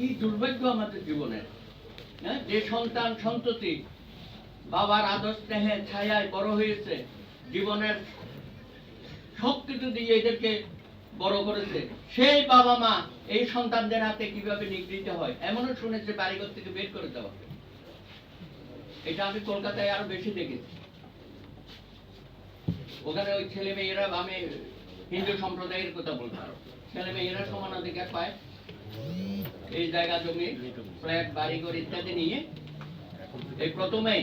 কি দুর্ভাগ্য আমাদের জীবনের। হ্যাঁ, যে সন্তান সন্ততি বাবার আদর স্নেহে ছায়ায় বড় হয়েছে, জীবনের সবকিছু দিয়ে এদেরকে বড় করেছে, সেই বাবা মা এই সন্তানদের হাতে কিভাবে নিগৃহীত হয়, এমনও শুনেছে বাড়িঘর থেকে বের করে দেওয়া। এটা আমি কলকাতায় আরো বেশি দেখেছি। ওখানে ওই ছেলে মেয়েরা, আমি হিন্দু সম্প্রদায়ের কথা বলছি, ছেলে মেয়েরা সমান অধিকার পায়, এই জায়গা জমি ফ্ল্যাট বাড়িঘর ইত্যাদি নিয়ে এই প্রথমেই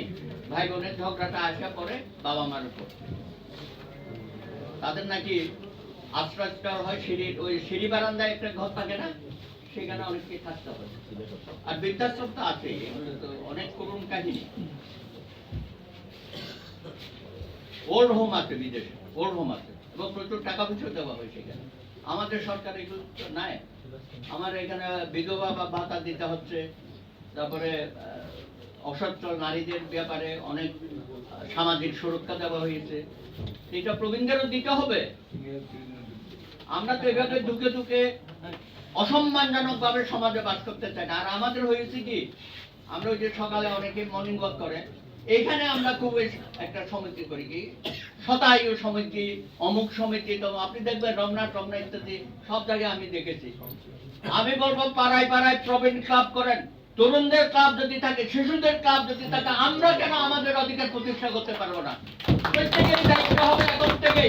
ভাই বোনের ঝগড়াটা আসা পরে বাবা মার উপর। তাদের নাকি আশ্রয়স্থল হয় সিঁড়ির, ওই সিঁড়ি বারান্দায় একটা ঘর থাকে না, সেখানে অনেককে থাকতে হয়। আর বৃদ্ধাশ্রম তো আছে, এগুলো তো অনেক করুণ কাহিনী। ওল্ড হোম আছে বিদেশে, ওল্ড হোম আছে এবং প্রচুর টাকা পয়সা দেওয়া হয় সেখানে। আমাদের সরকার এগুলো নাই। আমার এখানে বিধবা বা ভাতা দিতে হচ্ছে, তারপরে অসচ্ছল নারীদের ব্যাপারে অনেক সামাজিক সুরক্ষা দেওয়া হয়েছে, এটা প্রবীণদেরও দিতে হবে। আমরা তো এভাবে দুঃখে দুঃখে অসম্মানজনক ভাবে সমাজে বাস করতে চাই না। আর আমাদের হয়েছে কি, আমরা ওই যে সকালে অনেকে মর্নিং ওয়াক করে, এইখানে আমরা খুব একটা সমিতি করি, কি শতায়ু সমিতি, অমুক সমিতি, তো আপনি দেখবেন রমনা টমনা ইত্যাদি সব জায়গায় আমি দেখেছি। আমি বলবো পাড়ায় পাড়ায় প্রবীণ ক্লাব করেন, তরুণদের ক্লাব যদি থাকে, শিশুদের ক্লাব যদি থাকে, আমরা কেন আমাদের অধিকার প্রতিষ্ঠা করতে পারবো না? প্রত্যেকের দায়িত্ব হবে এখন থেকে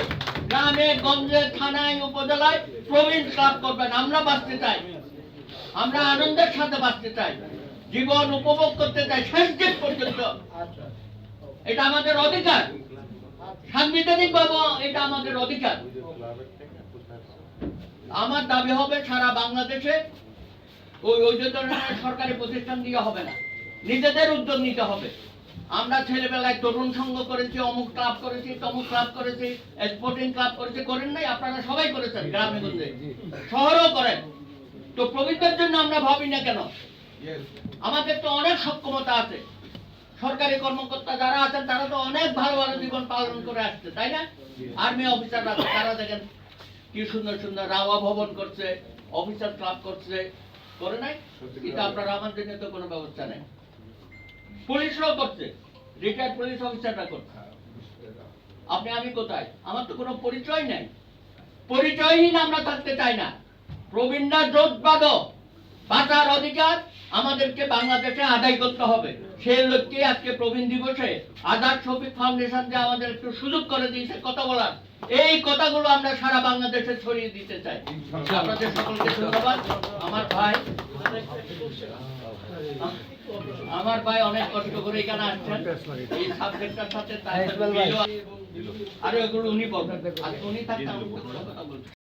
গ্রামে গঞ্জে থানায় উপজেলায় প্রবীণ ক্লাব করবেন। আমরা বাঁচতে চাই, আমরা আনন্দের সাথে বাঁচতে চাই, জীবন উপভোগ করতে চাই শেষ দিন পর্যন্ত। এটা আমাদের অধিকার, সাংবিধানিক ভাবে এটা আমাদের অধিকার। আমার দাবি হবে সারা বাংলাদেশে ওই যে ধরনের সরকারি প্রতিষ্ঠান দিয়ে হবে না, নিজেদের উদ্যোগ নিতে হবে। আমরা ছেলেবেলায় তরুণ সংঘ করেছি, অমুক ক্লাব করেছি, তমুক ক্লাব করেছি, স্পোর্টিং ক্লাব করেছি, করেন নাই? আপনারা সবাই করেছেন, গ্রামে গঞ্জে, শহরেও করেন। তো প্রবীণদের জন্য আমরা ভাবি না কেন? আমাদের তো অনেক সক্ষমতা আছে, সরকারি কর্মকর্তা যারা আছেন তারা তো অনেক ভালো ভালো জীবন পালন করে আসছে, তাই না? আর্মি অফিসাররা তারা দেখেন কি সুন্দর সুন্দর রাওয়া ভবন করছে, অফিসার ক্লাব করছে, করে নাই? কিন্তু আপনারা আমার জন্য তো কোনো ব্যবস্থা নেই। পুলিশরাও করছে, রিটায়ার্ড পুলিশ অফিসাররা করছে। আপনি আমি কোথায়? আমার তো কোনো পরিচয় নাই, পরিচয়হীন আমরা থাকতে চাই না। প্রবীণরা জোটবাদও বাঁচার অধিকার আমাদেরকে বাংলাদেশে আদায় করতে হবে। সেই লক্ষ্যে আজকে প্রবীণ দিবসে আজাদ শফিক ফাউন্ডেশন যে আমাদের একটু সুযোগ করে দিয়েছে কথা বলার, এই কথাগুলো আমরা সারা বাংলাদেশে ছড়িয়ে দিতে চাই। আপনাদের সকলকে ধন্যবাদ। আমার ভাই অনেক কষ্ট করে এখানে আসছেন, এই সাবজেক্টটার সাথে আরো এগুলো উনি বলবেন, আর উনি থাকতে আমি কথা বলছি।